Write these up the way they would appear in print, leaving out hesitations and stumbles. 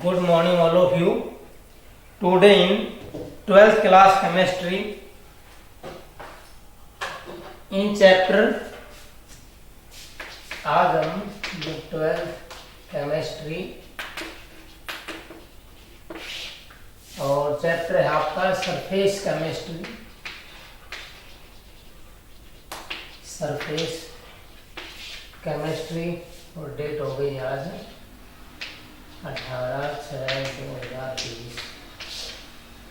Good morning all of you. Today in 12th class chemistry in chapter आज हम 12th chemistry और chapter है आपका सरफेस केमिस्ट्री। सरफेस केमिस्ट्री और date हो गई आज 18/6/2020।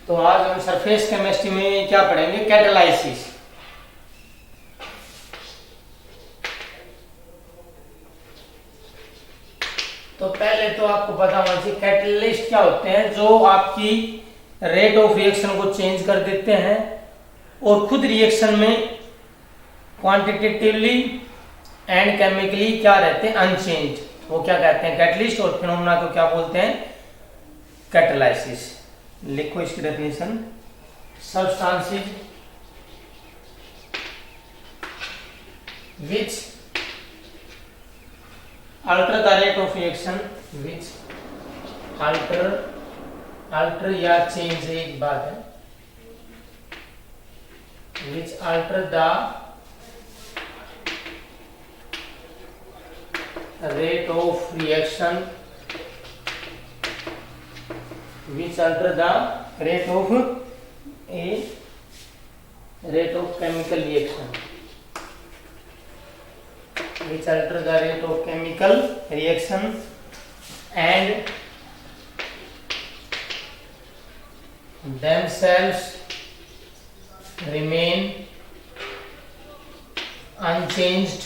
तो आज हम सरफेस केमिस्ट्री में क्या पढ़ेंगे? कैटालाइसिस। तो पहले तो आपको पता होना चाहिए कैटलिस्ट क्या होते हैं, जो आपकी रेट ऑफ रिएक्शन को चेंज कर देते हैं और खुद रिएक्शन में क्वांटिटेटिवली एंड केमिकली क्या रहते हैं? अनचेंज। वो क्या कहते हैं? कैटलिस्ट। और फिनोमेना को क्या बोलते हैं? कैटालाइसिस। लिखो इसकी definition. Substances which alter the rate of reaction, which alter या change एक बात है, which alter the rate of reaction, which alter the rate of chemical reaction, which alter the rate of chemical reaction and themselves remain unchanged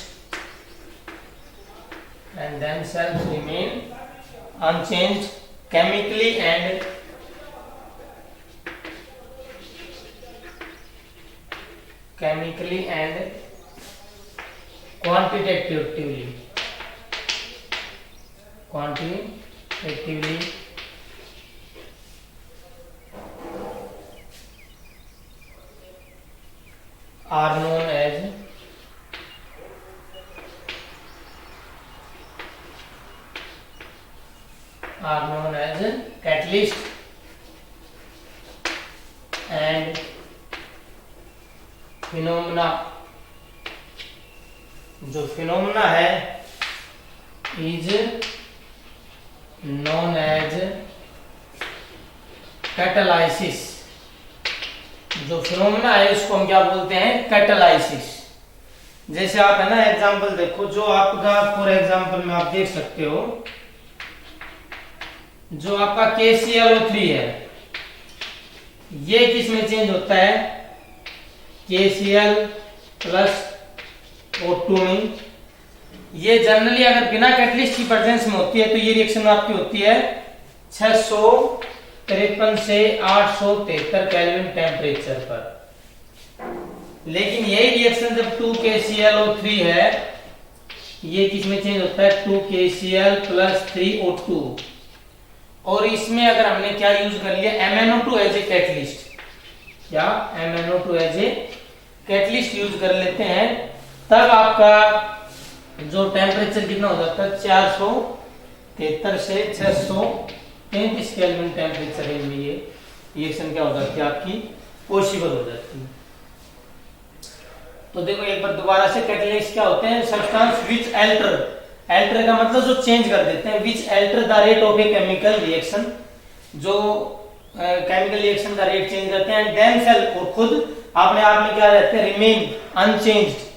chemically and quantitatively are known as catalyst and phenomena। जो phenomena है is known as catalysis. जो phenomena है उसको हम क्या बोलते हैं? Catalysis. जैसे आप है ना एग्जांपल देखो, जो आपका फॉर एग्जांपल में आप देख सकते हो, जो आपका KClO3 है, ये किस में चेंज होता है? KCl प्लस O2 में। ये जनरली अगर बिना कैटलिस्ट की प्रेजेंस में होती है तो ये रिएक्शन आपकी होती है 653 से 873 केल्विन टेम्परेचर पर। लेकिन यही रिएक्शन जब 2KClO3 है, ये किस में चेंज होता है? 2KCl plus 3O2। और इसमें अगर हमने क्या यूज कर लिया? MnO2 एज ए कैटलिस्ट, या MnO2 as a catalyst use कर लेते हैं, तब आपका जो टेम्परेचर कितना हो जाता है? 473 से 633 केल्विन टेम्परेचर रेंज में ये रिएक्शन क्या हो जाती है आपकी? पॉसिबल हो जाती है। तो देखो एक बार दोबारा से, कैटलिस्ट क्या होते हैं? सब्सटेंस विच अल्टर का मतलब जो चेंज कर देते हैं, which alter the rate of a chemical reaction, जो केमिकल रिएक्शन का रेट चेंज करते हैं, देमसेल्फ और खुद अपने आप में क्या रहते हैं? रिमेन अनचेंज्ड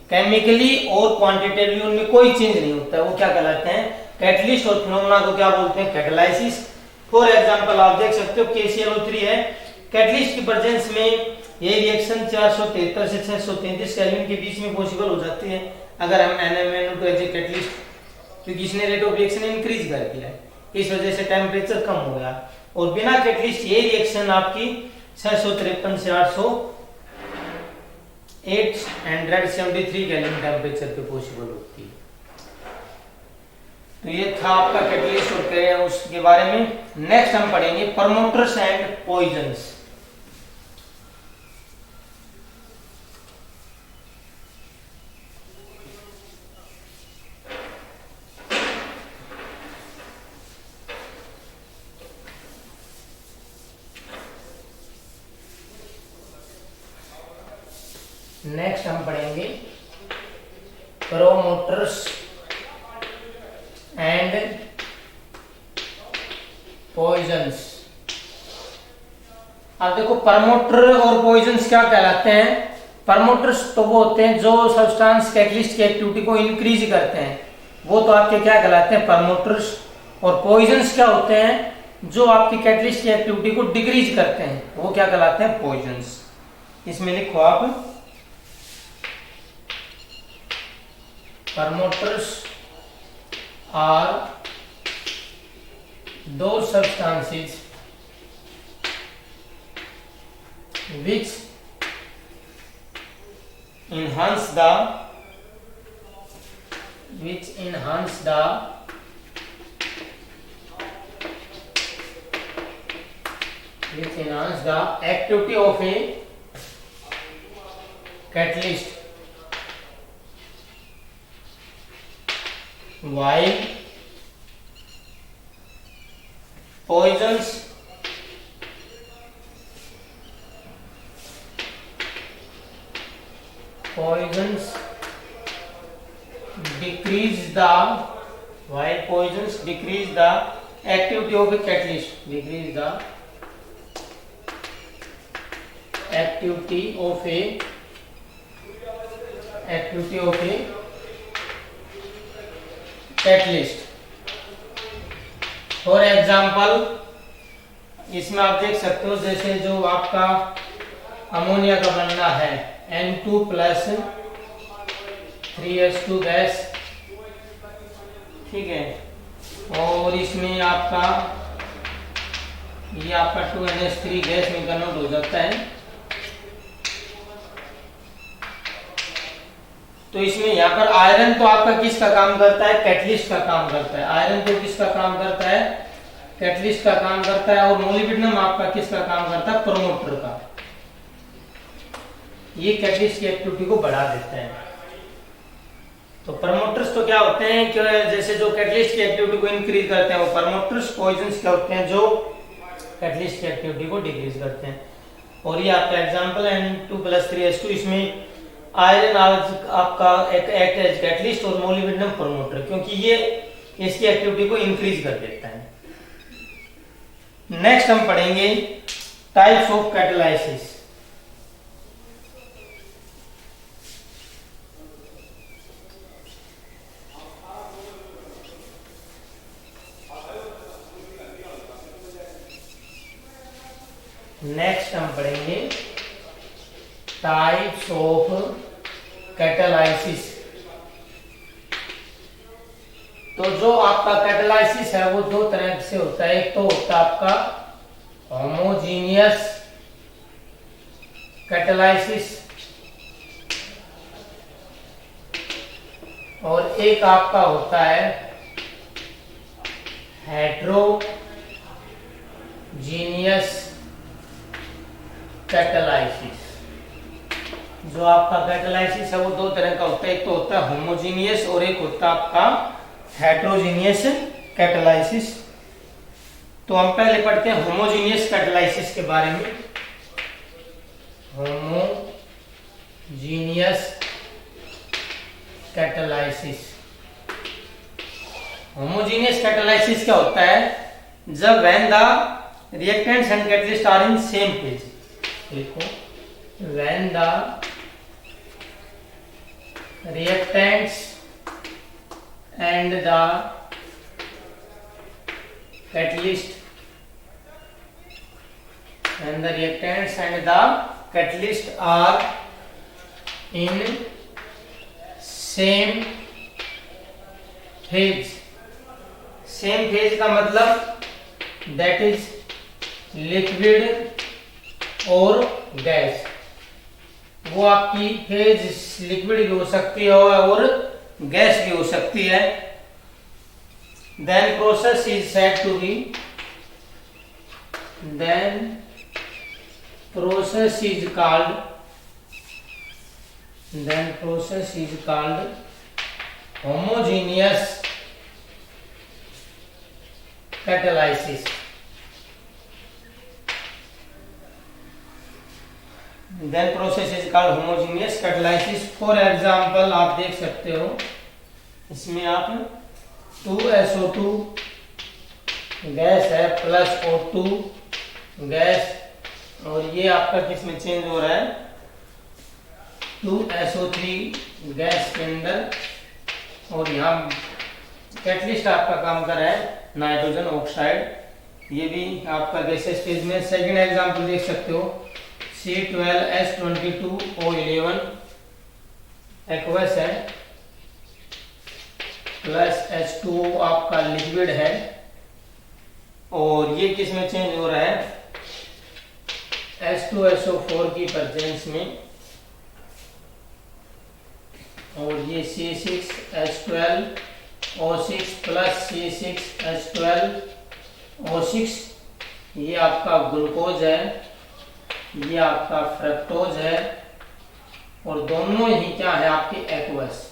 केमिकली और क्वांटिटेटिवली उनमें कोई चेंज नहीं होता है। वो क्या कहलाते हैं? कैटलिस्ट। और फिनोमेना को क्या बोलते हैं? कैटालाइसिस। फॉर एग्जांपल आप देख सकते हो KClO3 है, कैटलिस्ट की प्रेजेंस में ये रिएक्शन 473 से 633 केल्विन के बीच में पॉसिबल हो जाती है अगर हम NMNO2 एज ए कैटलिस्ट, क्योंकि इसने रेट ऑफ रिएक्शन इंक्रीज कर दिया है, इस वजह से टेम्परेचर कम हो गया। और बिना कैटलिस्ट ये रिएक्शन आपकी 653 से 873 केल्विन टेम्परेचर पे पॉसिबल होती है। तो ये था आपका कैटलिस्ट और उसके बारे में। नेक्स्ट हम पढ़ेंगे प्रमोटर्स एंड पॉइजन्स। नेक्स्ट हम पढ़ेंगे प्रोमोटर्स एंड पॉइजन्स। अब देखो प्रमोटर और पॉइजन्स क्या कहलाते हैं। प्रमोटर्स तो वो होते हैं जो सब्सटेंस कैटलिस्ट की एक्टिविटी को इंक्रीज करते हैं, वो तो आपके क्या कहलाते हैं प्रमोटर्स। और पॉइजन्स क्या होते हैं जो आपकी कैटलिस्ट की एक्टिविटी को डिक्रीज करते हैं, वो क्या कहलाते हैं पॉइजन्स। इसमें लिखो आप promoters are those substances which enhance the activity of a catalyst, while poisons decrease the activity of a catalyst, catalyst. For example इसमें आप देख सकते हो जैसे जो आपका अमोनिया का बनना है N2 प्लस 3H2 गैस, ठीक है, और इसमें आपका ये आपका 2NH3 गैस में कन्वर्ट हो जाता है। तो इसमें यहाँ पर आयरन तो आपका किसका काम करता है, कैटलिस्ट का काम करता है। आयरन तो किसका काम करता है, कैटलिस्ट का काम करता है। और मोलिब्डेनम आपका किसका काम करता है, प्रोमोटर का। ये कैटलिस्ट की एक्टिविटी को बढ़ा देता है। तो प्रमोटर्स तो क्या होते हैं कि जैसे जो कैटलिस्ट की एक्टिविटी को इंक्रीज करते हैं वो प्रमोटर्स। पॉइजन्स क्या होते हैं जो कैटलिस्ट की एक्टिविटी को डिक्रीज करते हैं। और ये आपका एग्जांपल N2 प्लस 3H2, इसमें आयरन आपका एक्ट एज कैटलिस्ट और मोलिब्डेनम प्रोमोटर, क्योंकि ये इसकी एक्टिविटी को इंक्रीज कर देता है। नेक्स्ट हम पढ़ेंगे टाइप्स ऑफ कैटालाइसिस। नेक्स्ट हम पढ़ेंगे टाइप्स ऑफ कैटालाइसिस। तो जो आपका कैटालाइसिस है वो दो तरह से होता है। एक तो होता है आपका होमोजीनियस कैटालाइसिस और एक आपका होता है हेट्रोजीनियस कैटालाइसिस। जो आपका कैटालाइसिस है वो दो तरह का होता है। एक तो होता है होमोजीनियस और एक होता है आपका हेट्रोजीनियस कैटालाइसिस। तो हम पहले पढ़ते हैं होमोजीनियस कैटालाइसिस के बारे में। होमोजीनियस कैटालाइसिस, होमोजीनियस कैटालाइसिस क्या होता है, जब when the reactants and catalyst are in same phase. देखो, when the reactants and the catalyst are in same phase। Same phase का मतलब दैट इज लिक्विड और गैस। वो आपकी फेज लिक्विड भी हो सकती है और गैस भी हो सकती है। Then process is said to be process is called homogeneous catalysis. Then process is called homogeneous catalysis. For example आप देख सकते हो इसमें आप 2SO2 गैस है प्लस O2 गैस, और ये आपका किस में चेंज हो रहा है 2SO3 गैस के अंदर, और यहाँ कैटलिस्ट आपका काम कर रहा है नाइट्रोजन ऑक्साइड, ये भी आपका गैसेस फेज में। सेकंड एग्जांपल देख सकते हो C12H22O11 एक्वस है प्लस H2O आपका लिक्विड है, और ये किस में चेंज हो रहा है H2SO4 की प्रेजेंस में, और ये C6H12O6 प्लस C6H12O6, ये आपका ग्लूकोज है, ये आपका फ्रक्टोज है, और दोनों ही क्या है आपके एक्वस,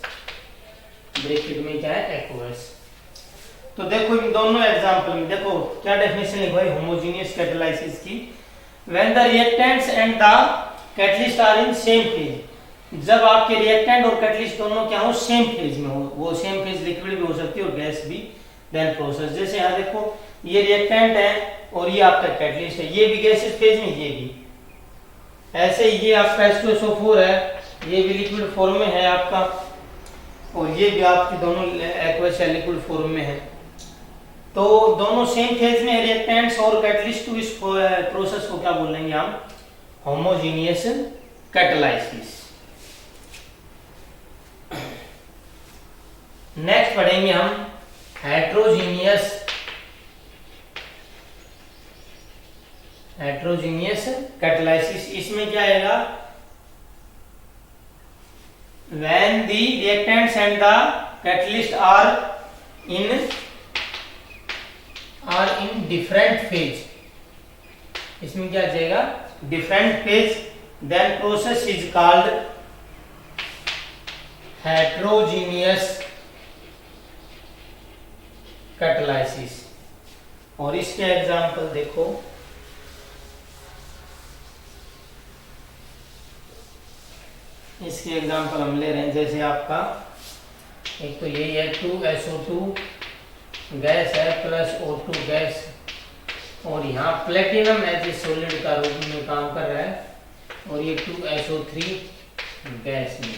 ब्रैकेट में क्या है एक्वस। तो देखो इन दोनों एग्जांपल में देखो क्या डेफिनेशन लिखा है होमोजेनियस कैटालिसिस की। When the reactants and the catalyst are in same phase, जब आपके रिएक्टेंट और कैटलिस्ट दोनों क्या हो सेम फेज में हो, वो सेम फेज लिक्विड भी हो सकती है और गैस भी। देन प्रोसेस, जैसे यहाँ देखो ये रिएक्टेंट है और ये आपका कैटलिस्ट है, ये भी गैसियस फेज में, ये भी ऐसे, ये आपका H2SO4 है, ये भी लिक्विड फॉर्म में है आपका, और ये भी आपके दोनों एक्वस या लिक्विड फॉर्म में है। तो दोनों सेम फेज में रिएक्टेंट्स और कैटलिस्ट, तो इस प्रोसेस को क्या बोलेंगे हम होमोजेनियस कैटालिसिस। नेक्स्ट पढ़ेंगे हम हेट्रोजीनियस कैटालिसिस। इसमें क्या आएगा when the reactants and the catalyst are in different phase, इसमें क्या जाएगा different phase, then process is called heterogeneous catalysis. और इसके एग्जांपल देखो इसके एग्जांपल हम ले रहे हैं, जैसे आपका एक तो यही है 2SO2 गैस है प्लस O2 गैस, और यहाँ प्लेटिनम एज ए सॉलिड का रूप में काम कर रहा है, और ये 2SO3 गैस में।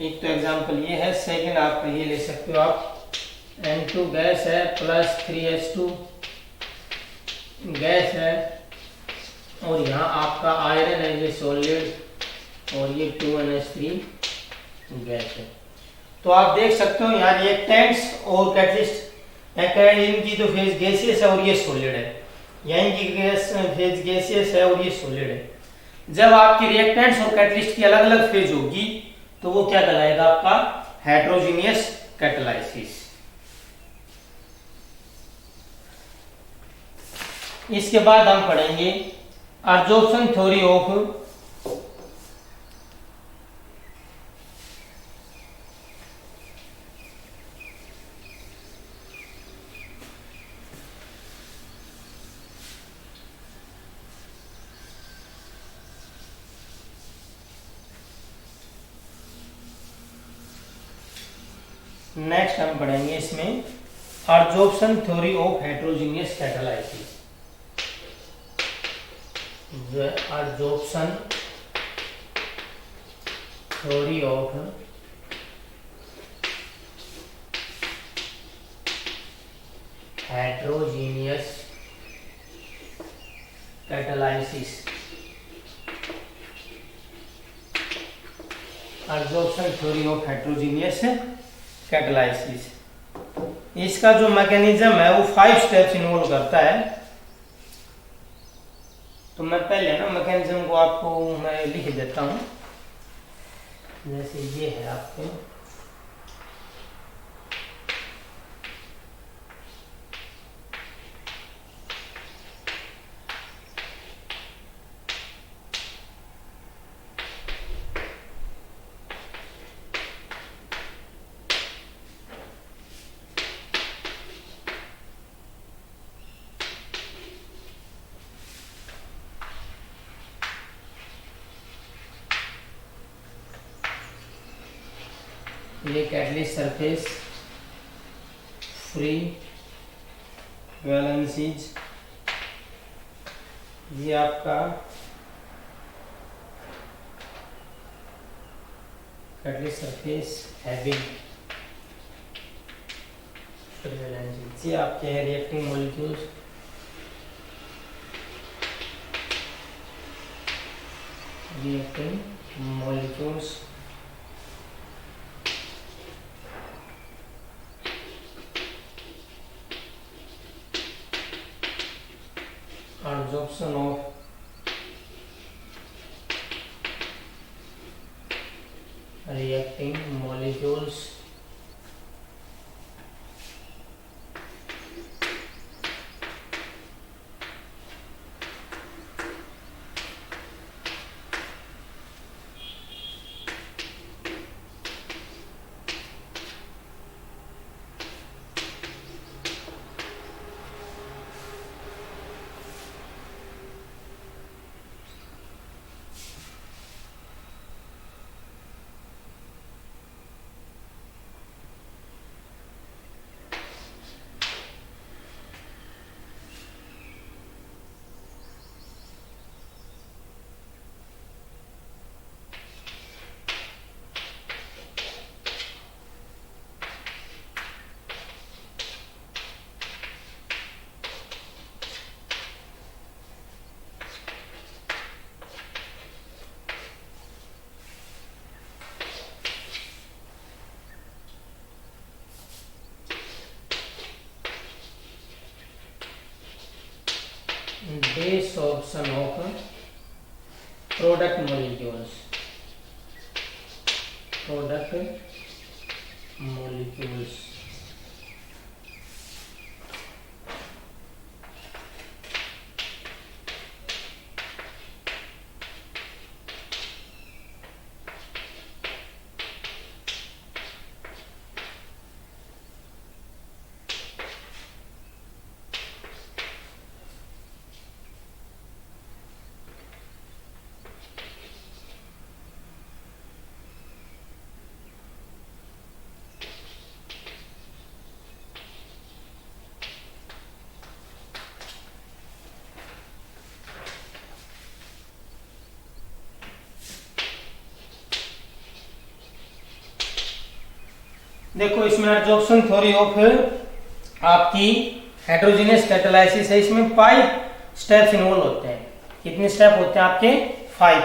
एक तो एग्जांपल ये है। सेकंड आप ये ले सकते हो आप N2 गैस है प्लस 3H2 गैस है, और यहाँ आपका आयरन एज ए सॉलिड, और ये 2NH3 गैस है। तो आप देख सकते हो यहाँ रिएक्टेंट्स और कैटलिस्ट, इनकी जो फेज गैसियस है और ये सॉलिड है, यहाँ इनकी गैस फेज गैसियस है और ये सॉलिड है। जब आपकी रिएक्टेंट्स और कैटलिस्ट की अलग अलग फेज होगी तो वो क्या कहलाएगा आपका हेट्रोजीनियस कैटालिसिस। इसके बाद हम पढ़ेंगे एब्जॉर्प्शन थ्योरी ऑफ नेक्स्ट हम पढ़ेंगे इसमें absorption theory of heterogeneous catalysis. Absorption theory of heterogeneous catalysis. Absorption theory of heterogeneous catalysis, इसका जो मैकेनिज्म है वो 5 स्टेप्स इन्वॉल्व करता है। तो मैं पहले ना मैकेनिज्म को आपको मैं लिख देता हूं, जैसे ये है आपको ये कैटलिस्ट सरफेस फ्री वैलेंसीज, ये आपका catalyst surface having free valencies, ये आपके हैं reacting molecules. Reacting molecules absorption of reacting molecules desorption of product molecules, product molecules, देखो इसमें एब्जॉर्प्शन थ्योरी ऑफ आपकी हेटेरोजेनियस कैटालाइसिस है। इसमें 5 स्टेप्स इन्वॉल्व होते हैं। कितने स्टेप होते हैं आपके? 5।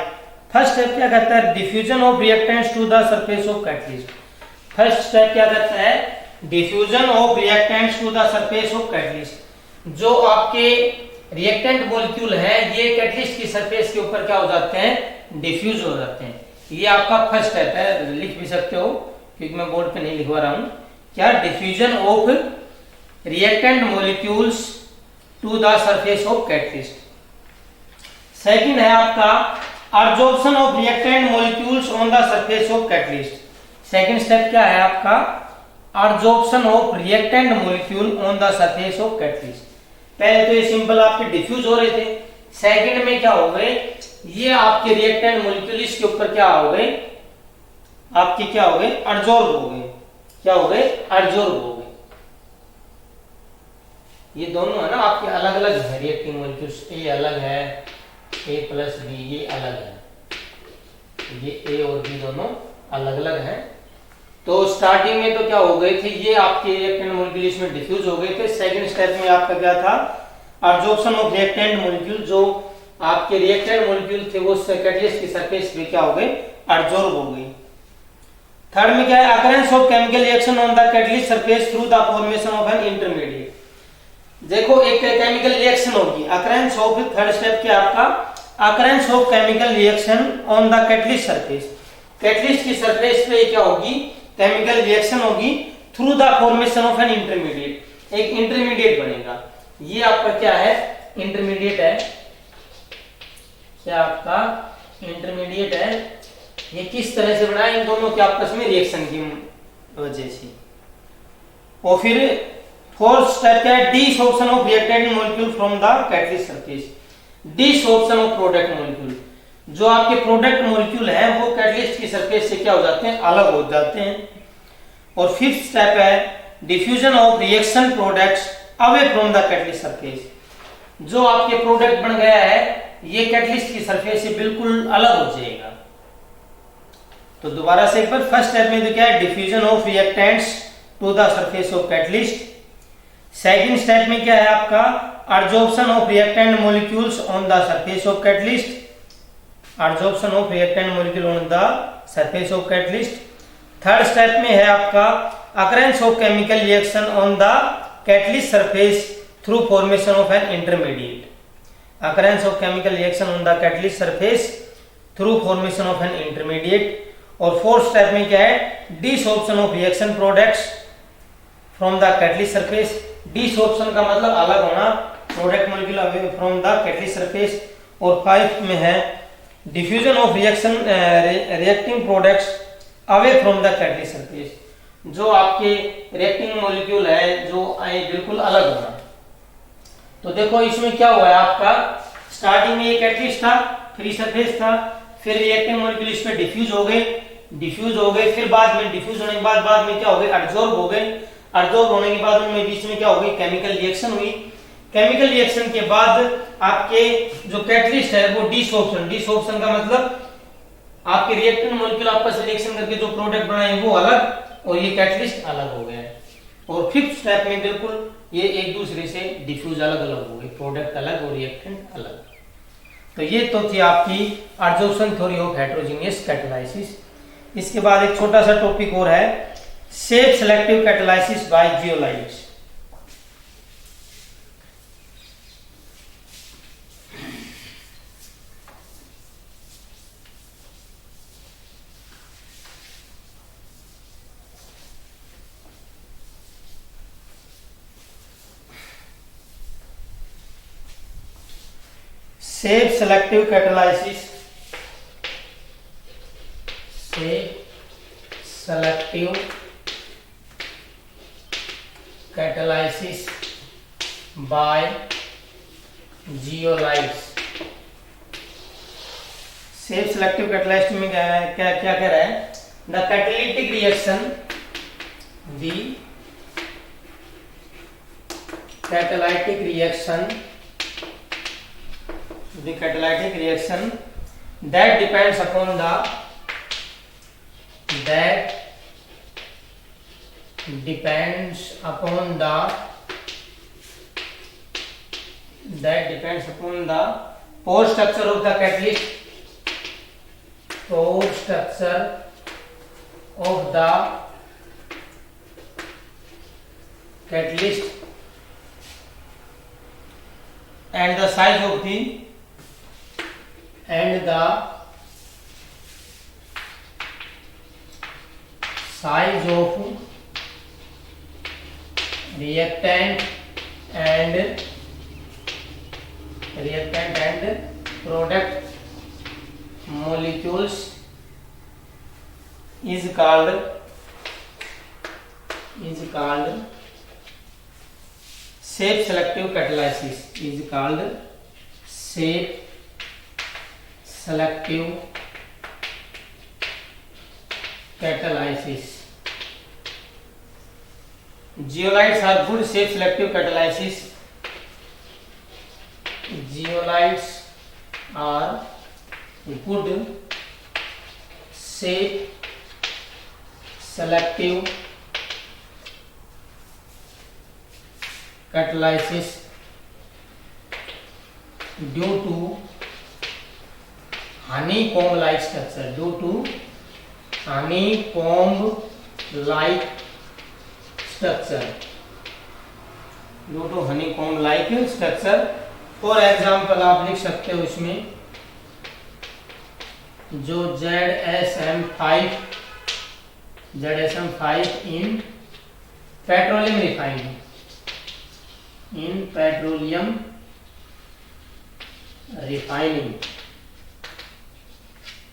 फर्स्ट स्टेप क्या कहता है? Diffusion of reactants to the surface of catalyst. First step क्या कहता है? Diffusion of reactants to the surface of catalyst. जो आपके रिएक्टेंट मॉलिक्यूल है ये कैटलिस्ट की सरफेस के ऊपर क्या हो जाते हैं? डिफ्यूज हो जाते हैं। ये आपका फर्स्ट स्टेप है, लिख भी सकते हो क्योंकि मैं बोर्ड पे नहीं लिखवा रहा हूं। क्या? Diffusion of reactant molecules to the surface of catalyst. Second है आपका absorption of reactant molecules on the surface of catalyst. Second step क्या है आपका? Absorption of reactant molecule on the surface of catalyst. पहले तो ये सिंपल आपके diffuse हो रहे थे, सेकंड में क्या हो गए? ये आपके रिएक्टेंट मॉलिक्यूल इसके ऊपर क्या हो गए? आपके क्या हो गए? एब्जॉर्ब हो गए। क्या हो गए? एब्जॉर्ब हो गए। ये दोनों है ना आपके अलग अलग है रिएक्टिंग मॉलिक्यूल्स। ए अलग है, ए प्लस बी ये अलग है, ये ए और बी दोनों अलग अलग है। तो स्टार्टिंग में तो क्या हो गए थे? ये आपके रिएक्टेंट मॉलिक्यूल इसमें डिफ्यूज हो गए थे। सेकंड स्टेप में आपका क्या था? Absorption of reactant molecule. जो आपके रिएक्टेंट मॉलिक्यूल थे वो कैटलिस्ट की सरफेस पे क्या हो गए? एब्जॉर्ब हो गई। थर्ड में क्या है? Occurrence of chemical reaction on the catalyst surface through the formation of an intermediate. देखो एक केमिकल रिएक्शन होगी, अकरेंस ऑफ, थर्ड स्टेप क्या आपका? Occurrence of chemical reaction on the catalyst surface. Catalyst की सरफेस पे क्या होगी? केमिकल रिएक्शन होगी through the formation of an intermediate. एक इंटरमीडिएट बनेगा। ये आपका क्या है? इंटरमीडिएट है। क्या आपका इंटरमीडिएट है? ये किस तरह से बना? इन दोनों के आपस में रिएक्शन की वजह से। और फिर फोर्थ स्टेप क्या है? Desorption of reactant molecule from the catalyst surface. Desorption of product molecule. जो आपके प्रोडक्ट मॉलिक्यूल हैं वो कैटलिस्ट की सरफेस से क्या हो जाते हैं? अलग हो जाते हैं। और फिफ्थ स्टेप है diffusion of reaction products away from the catalyst surface. जो आपके प्रोडक्ट बन गया है ये कैटलिस्ट की सरफेस से बिल्कुल अलग हो जाएगा। तो दोबारा से एक बार, फर्स्ट स्टेप में तो क्या है, diffusion of reactants to the surface of catalyst. Second step में क्या है आपका, adsorption of reactant molecules on the surface of catalyst, adsorption of reactant molecule on the surface of catalyst। Third step में है आपका occurrence of chemical reaction on the catalyst surface through formation of an intermediate, occurrence of chemical reaction on the catalyst surface through formation of an intermediate। और fourth step में क्या है, desorption of reaction products from the catalyst surface. Desorption का मतलब अलग होना, product molecule away from the catalyst surface. और five में है diffusion of reaction reacting products away from the catalyst surface. जो आपके रिएक्टिंग मॉलिक्यूल है जो बिल्कुल अलग होना। तो देखो इसमें क्या हुआ है आपका, स्टार्टिंग में ये कैटलिस्ट था, फ्री सरफेस था, फिर रिएक्टिंग मॉलिक्यूल इस पे डिफ्यूज हो गए, फिर बाद में डिफ्यूज होने के बाद में क्या हो गए, एब्जॉर्ब हो गए। एब्जॉर्ब होने के बाद उनमें बीच में क्या हो गई, केमिकल रिएक्शन हुई। केमिकल रिएक्शन के बाद आपके जो कैटलिस्ट है वो डिसऑर्प्शन का मतलब आपके रिएक्टेंट मॉलिक्यूल आपस में रिएक्शन करके जो प्रोडक्ट बनाए वो अलग और ये कैटलिस्ट अलग हो गया है। और फिफ्थ स्टेप में बिल्कुल ये एक दूसरे से डिफ्यूज अलग हो गए, प्रोडक्ट अलग और रिएक्टेंट अलग। तो ये तो थी आपकी adsorption theory of heterogeneous catalysis. इसके बाद एक छोटा सा टॉपिक और है, shape selective catalysis by zeolites. Shape selective catalysis, by zeolites. Shape selective catalysis में क्या कह रहा है, the catalytic reaction, the catalytic reaction that depends upon the pore structure of the catalyst, and the size of the reactant and product molecules is called safe selective catalysis, Zeolites are good safe selective catalysis. Zeolites are good safe selective catalysis due to honeycomb-like structure. For example आप लिख सकते हो इसमें जो ZSM5 in petroleum refining,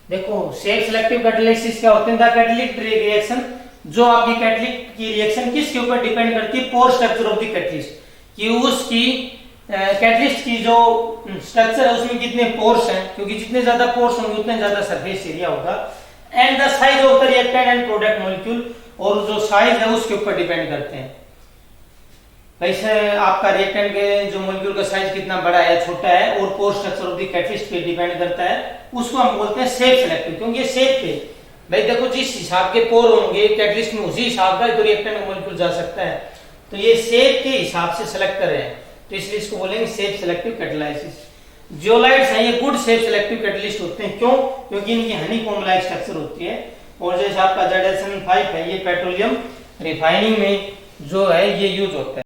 देखो safe selective catalysis क्या होते हैं, द कैटालिटिक रिएक्शन, जो आपकी कैटालिटिक की रिएक्शन किसके ऊपर डिपेंड करती है, pore structure of the catalyst, कि उसकी कैटलिस्ट की जो स्ट्रक्चर है उसमें कितने पोर्स हैं, क्योंकि जितने ज्यादा पोर्स होंगे उतने ज्यादा सरफेस एरिया होगा, and the size of the reactant and product molecule, और जो साइज है उसके ऊपर डिपेंड करते हैं। वैसे आपका रिएक्टेंट के जो मॉलिक्यूल का साइज कितना बड़ा है छोटा है और pore structure of the catalyst पे डिपेंड करता है, उसको हम बोलते हैं सेफ सेलेक्टिव, क्योंकि ये सेफ पे भाई देखो जिस हिसाब के पोर होंगे कैटलिस्ट में उसी हिसाब का तो रिएक्टेंट का मॉलिक्यूल जा सकता है, तो ये सेफ के हिसाब से सेलेक्ट कर रहे हैं, तो इसलिए इसको बोलेंगे सेफ सेलेक्टिव कैटालाइसिस। जियोलाइट्स हैं ये गुड सेफ सेलेक्टिव कैटलिस्ट होते हैं, क्यों? क्योंकि इनकी हनीकॉम्ब लाइक स्ट्रक्चर होती है। और जैसे आपका ZSN5 है ये पेट्रोलियम रिफाइनिंग में जो है ये यूज होता है।